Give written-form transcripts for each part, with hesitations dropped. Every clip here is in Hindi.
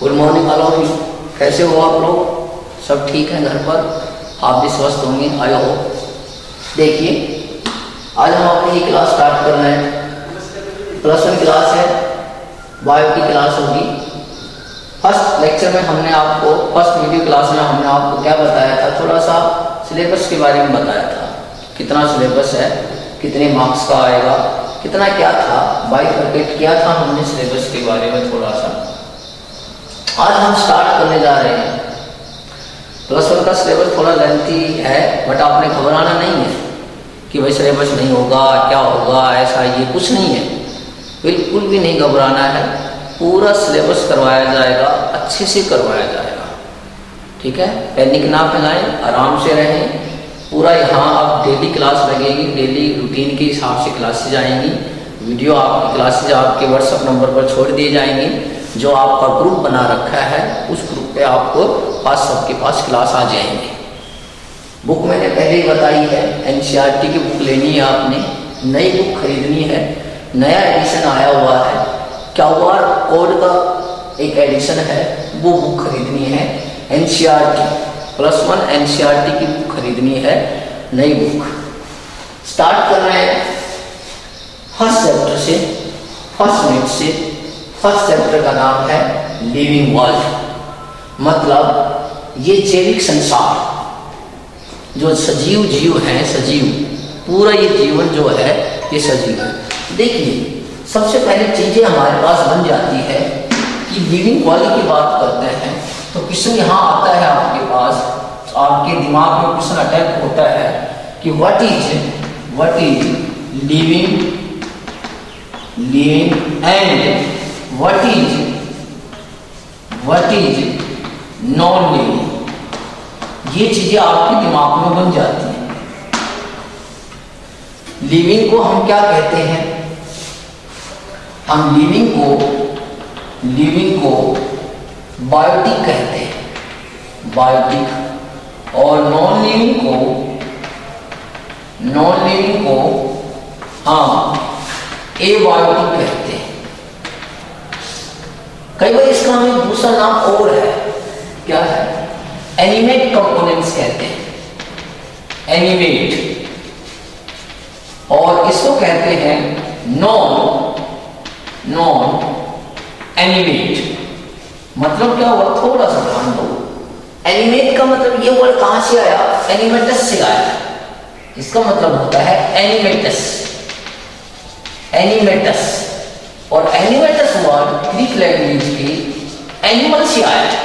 Good morning all of you. कैसे हो आप लोग? सब ठीक है घर पर? आप भी स्वस्थ होंगे आई होप। देखिए आज हम अपनी क्लास स्टार्ट कर रहे हैं। +1 क्लास है, बायो की क्लास होगी। फर्स्ट लेक्चर में हमने आपको, फर्स्ट वीडियो क्लास में हमने आपको क्या बताया था, थोड़ा सा सिलेबस के बारे में बताया था। कितना सिलेबस है, कितने मार्क्स का आएगा, कितना क्या था, बाइफरकेट किया था हमने सिलेबस के बारे में थोड़ा सा। आज हम स्टार्ट करने जा रहे हैं। +1 का सिलेबस थोड़ा लेंथी है, बट आपने घबराना नहीं है कि भाई सिलेबस नहीं होगा, क्या होगा, ऐसा ये कुछ नहीं है। बिल्कुल भी नहीं घबराना है। पूरा सिलेबस करवाया जाएगा, अच्छे से करवाया जाएगा, ठीक है। पैनिक ना फैलाएं, आराम से रहें। पूरा यहाँ अब डेली क्लास लगेगी, डेली रूटीन के हिसाब से क्लासेज आएंगी। वीडियो आपकी क्लासेज आपके व्हाट्सएप नंबर पर छोड़ दिए जाएंगे। जो आपका ग्रुप बना रखा है उस ग्रुप पे आपको सबके पास क्लास आ जाएंगे। बुक मैंने पहले ही बताई है, NCERT की बुक लेनी है आपने, नई बुक खरीदनी है। नया एडिशन आया हुआ है, QR कोड का एक एडिशन है, वो बुक खरीदनी है। NCERT +1 NCERT की बुक खरीदनी है, नई बुक। स्टार्ट कर रहे हैं फर्स्ट चैप्टर से, फर्स्ट मिनट से। फर्स्ट चैप्टर का नाम है लिविंग वर्ल्ड, मतलब ये जैविक संसार, जो सजीव जीव हैं, सजीव, पूरा ये जीवन जो है ये सजीव है। देखिए सबसे पहले चीजें हमारे पास बन जाती है कि लिविंग वर्ल्ड की बात करते हैं तो क्वेश्चन यहाँ आता है आपके पास, आपके दिमाग में क्वेश्चन अटैक होता है कि what is living and what is non living. ये चीजें आपके दिमाग में बन जाती हैं। लिविंग को हम क्या कहते हैं? हम लिविंग को बायोटिक कहते हैं, बायोटिक। और नॉन लिविंग को हम एबायोटिक कहते हैं। कई बार इसका हमें दूसरा नाम और है, क्या है? एनिमेट कंपोनेंट्स कहते हैं, एनिमेट। और इसको कहते हैं नॉन एनिमेट। मतलब क्या हुआ, थोड़ा सा ध्यान दो। एनिमेट का मतलब, ये वर्ड कहां से आया? एनिमेटस से आया। इसका मतलब होता है एनिमेटस। और एनिमेटस वर्ड ग्रीक लैंग्वेज के एनिमल से आया है।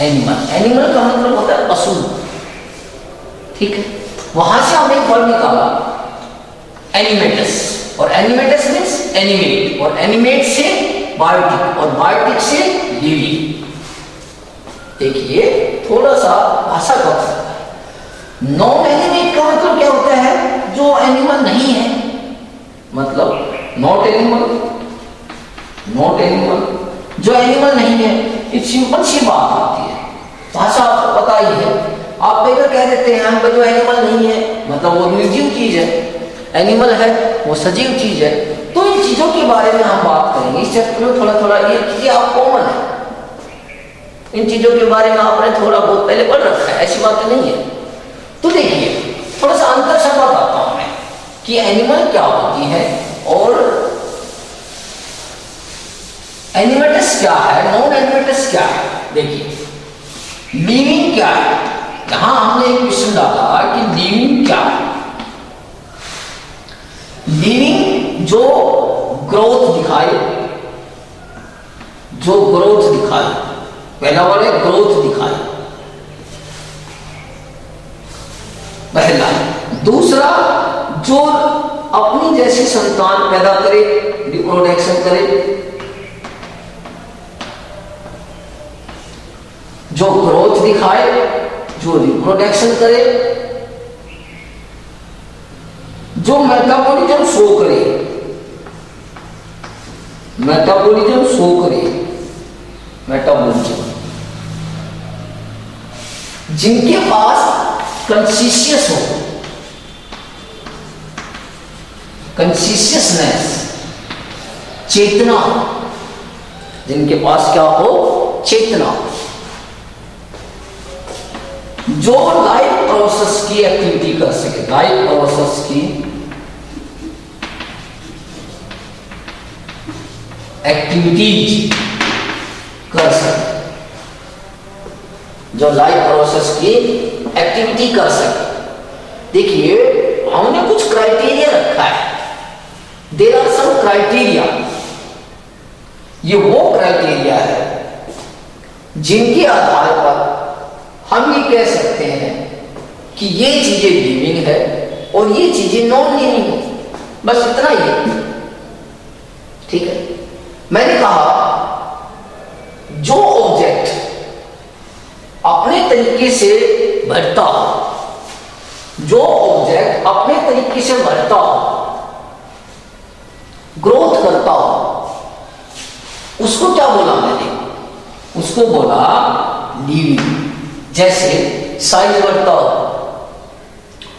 एनिमल का मतलब होता है पशु, ठीक है। वहां से हमने एक वर्ड निकाला एनिमेटस, और एनिमेटस मीन्स एनिमेट, और एनिमेट से बायोटिक, और बायोटिक से लिविंग। देखिए थोड़ा सा भाषा का फर्क है। नॉन एनिमेट का मतलब क्या होता है? जो एनिमल नहीं है, मतलब नॉट एनिमल, जो एनिमल नहीं है। एक सिंपल सी बात आती है, भाषा आपको पता ही है। आप अगर कह देते हैं हम जो एनिमल नहीं है, मतलब वो निर्जीव चीज है, एनिमल है वो सजीव चीज है। तो इन चीजों के बारे में हम बात करेंगे इस चैप्टर में। थोड़ा ये चीजें आप कॉमन है, इन चीजों के बारे में आपने थोड़ा बहुत पहले पढ़ रखा है, ऐसी बातें नहीं है। तो देखिए थोड़ा सा अंतर सा बताता हूं मैं कि एनिमल क्या होती है और एनिमेटस क्या है, नॉन एनिमेटस क्या है। देखिए लिविंग क्या है, यहां हमने एक क्वेश्चन डाला कि लिविंग क्या है। लिविंग जो ग्रोथ दिखाए, पहला वाले ग्रोथ दिखाए, पहला। दूसरा जो अपनी जैसी संतान पैदा करे, रिप्रोडक्शन करे, जो ग्रोथ दिखाए, जो रिप्रोडक्शन करे, जो मेटाबॉलिज्म शो करे, जिनके पास कॉन्शियसनेस हो, चेतना, जिनके पास क्या हो, चेतना, जो लाइफ प्रोसेस की एक्टिविटी कर सके, लाइफ प्रोसेस की एक्टिविटीज कर सके, जो लाइफ प्रोसेस की एक्टिविटी कर सके। देखिए हमने कुछ क्राइटेरिया रखा है, देयर आर सम क्राइटेरिया। ये वो क्राइटेरिया है जिनके आधार पर हम ये कह सकते हैं कि ये चीजें लिविंग है और ये चीजें नॉन लिविंग है, बस इतना ही है। ठीक है, मैंने कहा जो ऑब्जेक्ट अपने तरीके से बढ़ता हो, जो ऑब्जेक्ट अपने तरीके से बढ़ता हो, ग्रोथ करता हो, उसको क्या बोला मैंने, उसको बोला लिविंग। जैसे साइज बढ़ता हो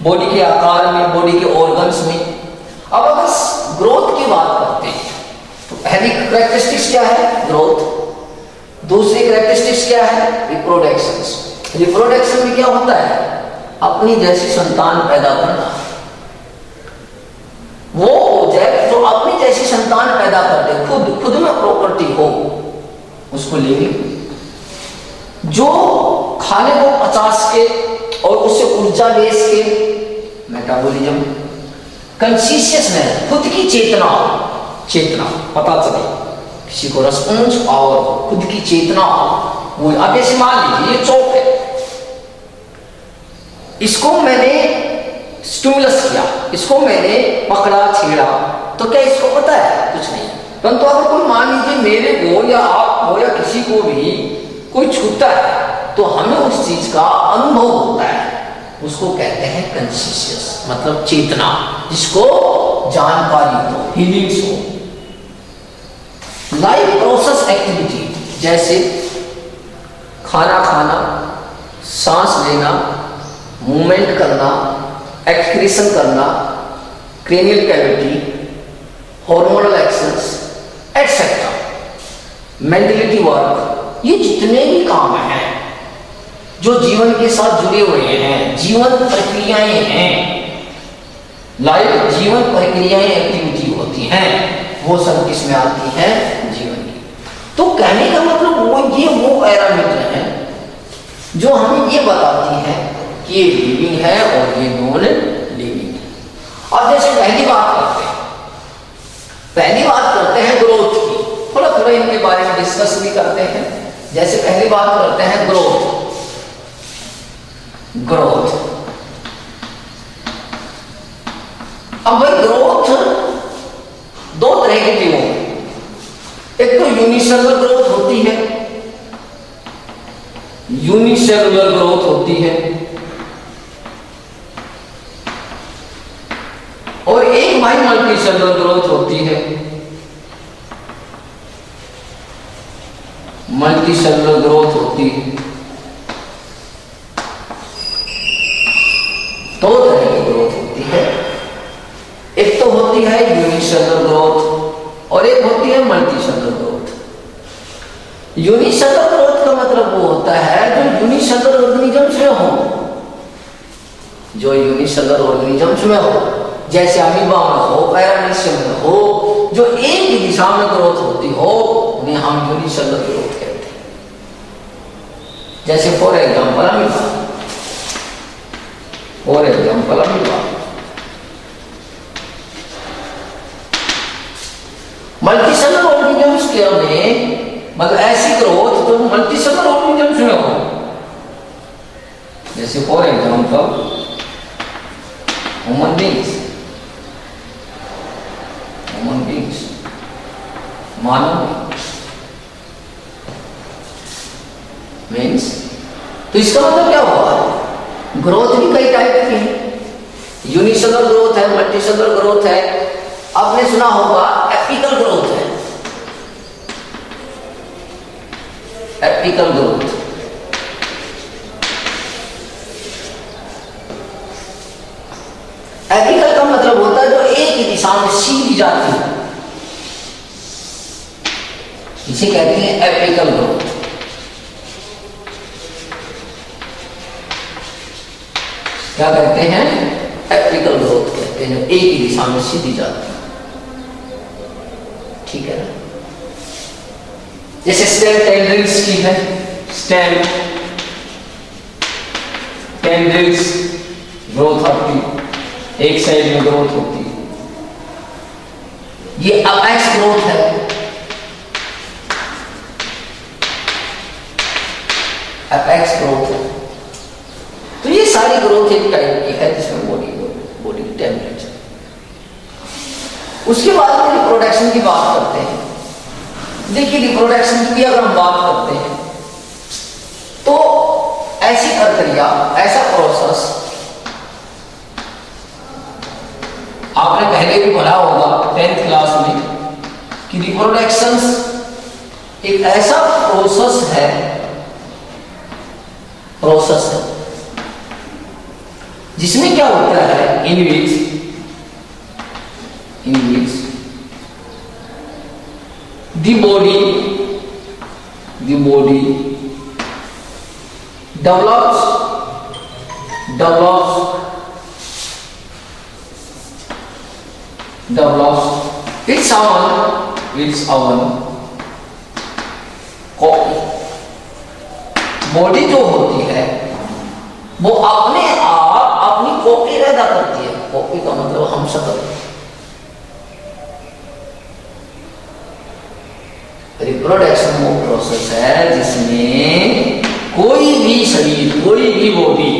बॉडी के आकार में, बॉडी के ऑर्गन्स में। अब अगर ग्रोथ की बात करते हैं तो पहली कैरेक्टरिस्टिक्स क्या है, ग्रोथ। दूसरी कैरेक्टरिस्टिक्स क्या है, रिप्रोडक्शन। रिप्रोडक्शन में क्या होता है, अपनी जैसी संतान पैदा करना। वो ऑब्जेक्ट जो अपनी जैसी संतान पैदा कर दे, खुद में प्रॉपर्टी हो, उसको लिविंग। जो खाने को पचा के और उससे ऊर्जा ले के, मेटाबॉलिज्म। कंसिशियसनेस, खुद की चेतना, चेतना पता चले किसी को, रेस्पॉन्स और खुद की चेतना वो। अब जैसे मान लीजिए ये चौक है, इसको मैंने स्टिमुलस किया, इसको मैंने पकड़ा छेड़ा, तो क्या इसको पता है, कुछ नहीं। परंतु अगर कोई मान लीजिए मेरे को या आप को या किसी को भी कोई छूता है तो हमें उस चीज का अनुभव होता है, उसको कहते हैं कंसिशियस, मतलब चेतना, जिसको जानकारी हो, फीलिंग्स हो। लाइफ प्रोसेस एक्टिविटी जैसे खाना खाना, सांस लेना, मूवमेंट करना, एक्सक्रीशन करना, cranial cavity, hormonal actions etcetera, mentality work, ये जितने भी काम हैं जो जीवन के साथ जुड़े हुए हैं, जीवन प्रक्रियाएं हैं, लाइफ जीवन प्रक्रियाएं एक्टिविटी होती हैं, वो सब किसमें आती हैं, जीवन की। तो कहने का मतलब वो पैरामीटर हैं जो हमें ये बताती हैं कि ये लिविंग है और ये नॉन लिविंग है। अब जैसे पहली बात करते हैं ग्रोथ की, थोड़ा थोड़ा इनके बारे में डिस्कस भी करते हैं। जैसे पहली बात करते हैं ग्रोथ। अब भाई ग्रोथ दो तरह की टीमों में, एक तो यूनिसेलुलर ग्रोथ होती है, यूनिसेलुलर ग्रोथ होती है, और एक भाई मल्टीसेलुलर ग्रोथ होती है। मल्टीसेलुलर ग्रोथ होती है, दो तरह की ग्रोथ होती है। एक तो होती है यूनिसेलुलर ग्रोथ और एक होती है मल्टीसेलुलर ग्रोथ। यूनिसेलुलर ग्रोथ का मतलब वो होता है जो यूनिसेलुलर ऑर्गेनिजम्स में हो, जो यूनिसेलुलर ऑर्गेनिजम्स में हो, जैसे अमीबा में हो, पैरामीशियम में हो, जो एक ही दिशा में ग्रोथ होती हो, उन्हें हम यूनिसेलुलर ग्रोथ कहते हैं। जैसे for example amoeba, multicellular organisms के में मतलब ऐसी ग्रोथ जो मल्टीसेलुलर ऑर्गेनिजम्स में हो, जैसे for example human beings, Manav means. तो इसका मतलब क्या हुआ, ग्रोथ भी कई टाइप की है, यूनिसेलुलर ग्रोथ है, मल्टीसेलुलर ग्रोथ है। आपने सुना होगा एपिकल ग्रोथ है, एपिकल ग्रोथ। एपिकल का मतलब होता है जो एक ही दिशा में सीधी जाती है, इसे कहते हैं एपिकल ग्रोथ। क्या कहते हैं? एपिकल ग्रोथ कहते हैं, एक ही दिशा में सीधी जाती है। ठीक है ना? जैसे स्टेम टेंड्रिल्स की है, स्टेम टेंड्रिल्स ग्रोथ होती, एक साइड में ग्रोथ होती है। ये अपेक्स ग्रोथ है। अपेक्स ग्रोथ है। तो ये सारी ग्रोथ एक टाइप की है जिसमें बॉडी की टेम्परेचर। उसके बाद में रिप्रोडक्शन की बात करते हैं। देखिए रिप्रोडक्शन की भी अगर हम बात करते हैं तो ऐसी प्रक्रिया, ऐसा प्रोसेस आपने पहले भी पढ़ा होगा 10th क्लास में कि रिप्रोडक्शन एक ऐसा प्रोसेस है जिसमें क्या होता है, in which the body develops its own copy। Body जो होती है वो अपने आप अपनी कॉपी पैदा करती है। कॉपी का मतलब हम शक्ल। रिप्रोडक्शन वो प्रोसेस है जिसमें कोई भी शरीर, कोई भी बॉडी,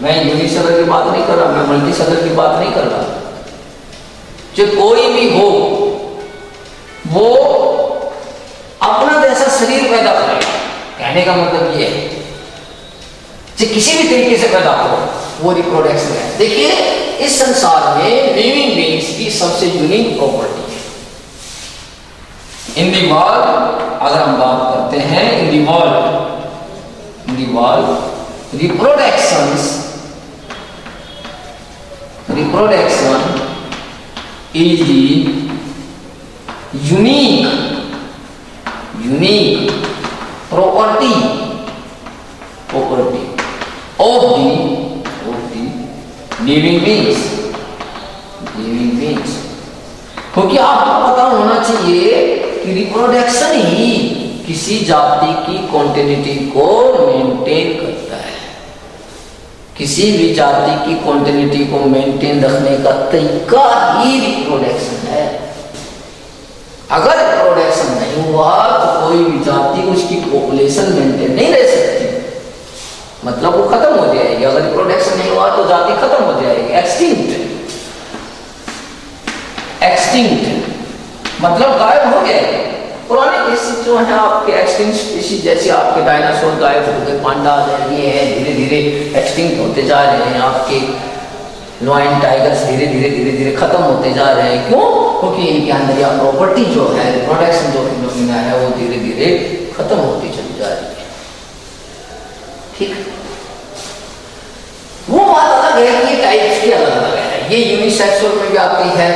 मैं यूनिसेलर की बात नहीं कर रहा, मैं मल्टीसेलर की बात नहीं कर रहा, जो कोई भी हो वो अपना जैसा शरीर पैदा करेगा। कहने का मतलब ये है जो किसी भी तरीके से पैदा हो वो रिप्रोडक्शन है। देखिए इस संसार में लिविंग बीइंग्स की सबसे यूनिक प्रॉपर्टी है। इन दी वर्ल्ड अगर हम बात करते हैं, in the world reproduction is the unique property of the living beings। क्योंकि आपको पता होना चाहिए कि रिप्रोडक्शन ही किसी जाति की कॉन्टिन्यूटी को मेंटेन करता है। किसी भी जाति की कॉन्टिन्यूटी को मेंटेन रखने का तरीका ही रिप्रोडक्शन है। अगर रिप्रोडक्शन नहीं हुआ तो कोई भी जाति, उसकी पॉपुलेशन मेंटेन नहीं रह सकती, मतलब वो खत्म हो जाएगी। अगर रिप्रोडक्शन नहीं हुआ तो जाति खत्म हो जाएगी, एक्सटिंक्ट मतलब गायब हो जाएगी। पुराने केसेस जो है आपके एक्सटिंक्ट स्पीशीज, जैसे आपके डायनासोर गायब हो गए, पांडा ये है, धीरे धीरे एक्सटिंक्ट होते जा रहे हैं। आपके लॉयन टाइगर्स धीरे धीरे खत्म होते जा रहे हैं। क्यों? क्योंकि इनके अंदर या प्रॉपर्टी जो है, रिप्रोडक्शन जो फिनोमेना है, वो धीरे धीरे खत्म होती चली जा रही है। ठीक, वो बात अलग है कि टाइप्स की अलग अलग है। ये यूनिसेक्सुअल में भी आती है,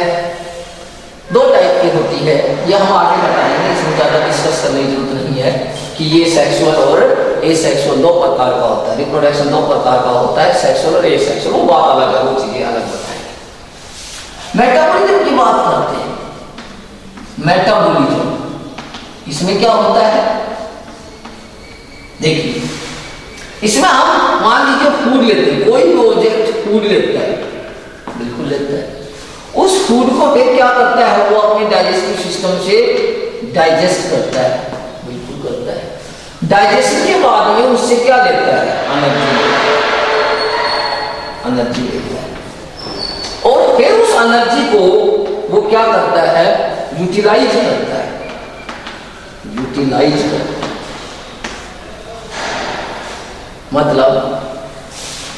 2 टाइप की होती है। ये हम आगे बताएंगे, इसमें ज्यादा डिस्कस करने की जरूरत नहीं है कि ये सेक्सुअल और एसेक्सुअल 2 प्रकार का होता है। रिप्रोडक्शन 2 प्रकार का होता है, सेक्सुअल और एसेक्सुअल, वो बात अलग है, वो चीजें अलग बताएंगे। मेटाबॉलिज्म की बात करते हैं। मेटाबॉलिज्म इसमें क्या होता है? देखिए इसमें हम मान लीजिए फूड लेते हैं, कोई भी ऑब्जेक्ट फूड लेता है, बिल्कुल लेता है, उस फूड को फिर क्या करता है, वो अपने डाइजेस्टिव सिस्टम से डाइजेस्ट करता है, बिल्कुल करता है। डाइजेशन के बाद में उससे क्या लेता है? एनर्जी लेता है। और फिर उस एनर्जी को वो क्या करता है? यूटिलाइज करता है। मतलब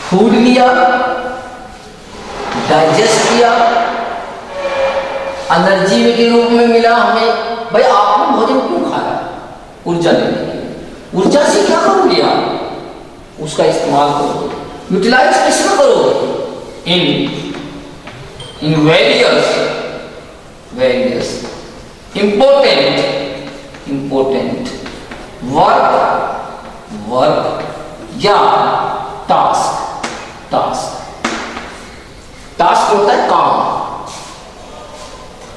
फूड लिया, डाइजेस्ट किया, एनर्जी के रूप में मिला हमें। भाई आपने भोजन क्यों खाया? ऊर्जा लेने के लिए। ऊर्जा से क्या करोगे आप? उसका इस्तेमाल करोगे, यूटिलाइज किसमें करोगे? इन वेरियस इंपॉर्टेंट वर्क या टास्क होता है काम,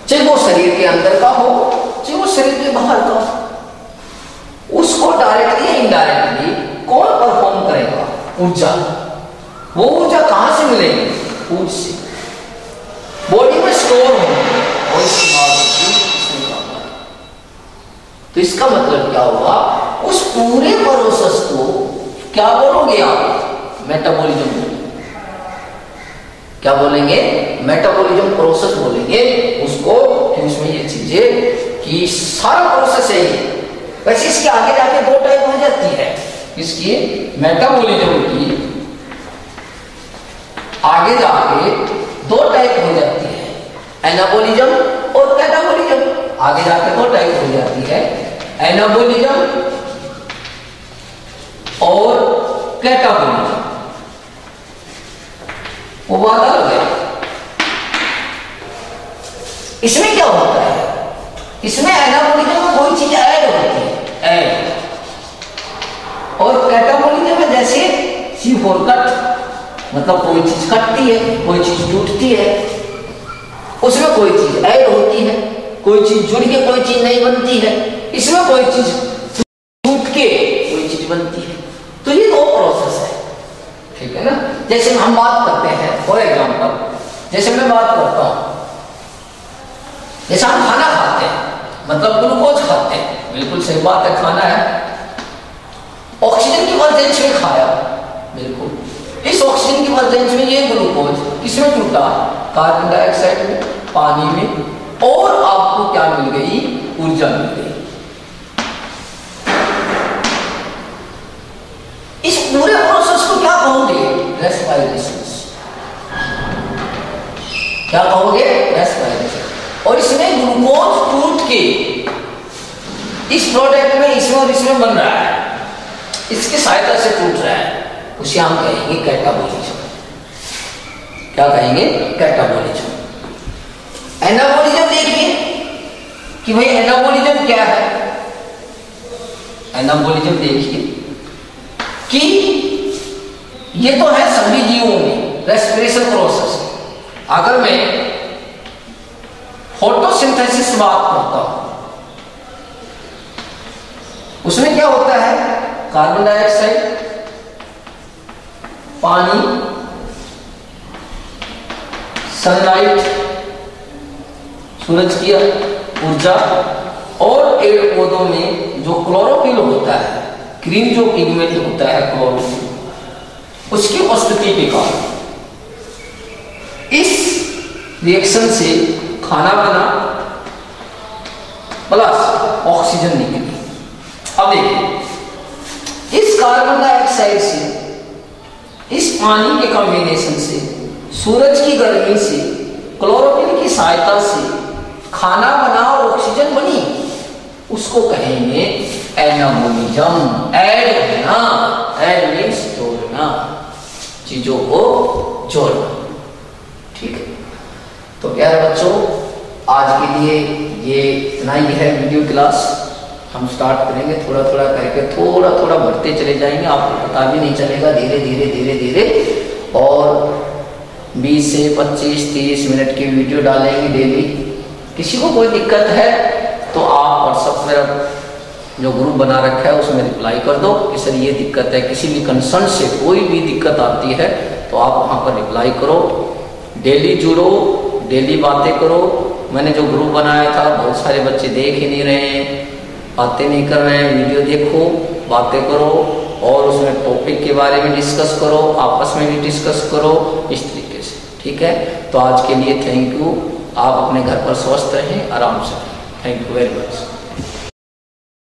चाहे वो शरीर के अंदर का हो चाहे वो शरीर के बाहर का, उसको डायरेक्टली या इनडायरेक्टली कौन परफॉर्म करेगा? ऊर्जा। वो ऊर्जा कहां से मिलेगी? फूड से, बॉडी में स्टोर होगी और इस्तेमाल होगी। तो इसका मतलब क्या हुआ? उस पूरे प्रोसेस को क्या बोलोगे आप? मेटाबॉलिज्म। क्या बोलेंगे? मेटाबॉलिज्म प्रोसेस बोलेंगे उसको, कि उसमें ये चीजें कि सारा प्रोसेस है ये। वैसे इसके आगे जाके दो टाइप हो जाती है, इसकी मेटाबॉलिज्म की आगे जाके दो टाइप हो जाती है, एनाबॉलिज्म और कैटाबॉलिज्म। आगे जाके दो टाइप हो जाती है, एनाबॉलिज्म और कैटाबॉलिज्म। वो बात अलग है। इसमें क्या होता है? इसमें एनाबॉलिज्म में कोई चीज ऐड होती है, ऐड, और कैटाबॉलिज्म में जैसे C4 कट, मतलब कोई चीज कटती है, कोई चीज टूटती है, उसमें कोई चीज ऐड होती है, कोई चीज जुड़ के कोई चीज नहीं बनती है, इसमें कोई चीज टूट के कोई चीज बनती है। तो ये दो प्रोसेस है, ठीक है ना? जैसे हम बात करते हैं, फॉर एग्जाम्पल, जैसे मैं बात करता हूं, जैसे हम खाना खाते हैं, मतलब ग्लूकोज खाते हैं, बिल्कुल सही बात है, खाना है, ऑक्सीजन की इमरजेंसी में खाया, बिल्कुल। इस ऑक्सीजन की इमरजेंसी में ये ग्लूकोज किसमें टूटा? कार्बन डाइऑक्साइड में, पानी में, और आपको क्या मिल गई? ऊर्जा मिल गई। इस पूरे प्रोसेस को क्या कहोगे? रेस्पिरेशन। क्या कहोगे? रेस्पिरेशन। और इसमें ग्लूकोज टूट के इस प्रोडक्ट में इसमें और इसमें बन रहा है, इसकी सहायता से टूट रहा है, उसे हम कहेंगे कैटाबॉलिज्म। क्या कहेंगे? कैटाबॉलिज्म। एनाबॉलिज्म देखिए कि भाई एनाबॉलिज्म क्या है? एनाबॉलिज्म देखिए कि ये तो है सभी जीवों में रेस्पिरेशन प्रोसेस। अगर मैं फोटोसिंथेसिस बात करता हूं, उसमें क्या होता है? कार्बन डाइऑक्साइड, पानी, सनलाइट, सूरज की ऊर्जा, और पेड़ पौधों में जो क्लोरोफिल होता है, ग्रीन जो पिगमेंट होता है क्लोरोफिल, उसकी उपस्थिति के कारण इस रिएक्शन से खाना बना प्लस ऑक्सीजन निकली। अब देखिए, इस कार्बन डाइऑक्साइड से, इस पानी के कॉम्बिनेशन से, सूरज की गर्मी से, क्लोरोफिल की सहायता से खाना बना और ऑक्सीजन बनी, उसको कहेंगे एनाबॉलिज्म। ऐड होना, ऐड मीन्स जोड़ना, चीजों को जोड़ना, ठीक है? तो प्यारे बच्चों, आज के लिए ये इतना ही है वीडियो क्लास। हम स्टार्ट करेंगे थोड़ा थोड़ा करके, थोड़ा थोड़ा बढ़ते चले जाएंगे, आपको पता भी नहीं चलेगा, धीरे धीरे धीरे धीरे। और 20 से 25-30 मिनट की वीडियो डालेंगे डेली। किसी को कोई दिक्कत है तो आप व्हाट्सएप में जो ग्रुप बना रखा है उसमें रिप्लाई कर दो कि सर ये दिक्कत है। किसी भी कंसर्न से कोई भी दिक्कत आती है तो आप वहाँ पर रिप्लाई करो। डेली जुड़ो, डेली बातें करो। मैंने जो ग्रुप बनाया था, बहुत सारे बच्चे देख ही नहीं रहे हैं, बातें नहीं कर रहे हैं। वीडियो देखो, बातें करो और उसमें टॉपिक के बारे में डिस्कस करो, आपस में भी डिस्कस करो, इस तरीके से, ठीक है? तो आज के लिए थैंक यू। आप अपने घर पर स्वस्थ रहें, आराम से रहें। Thank you very much.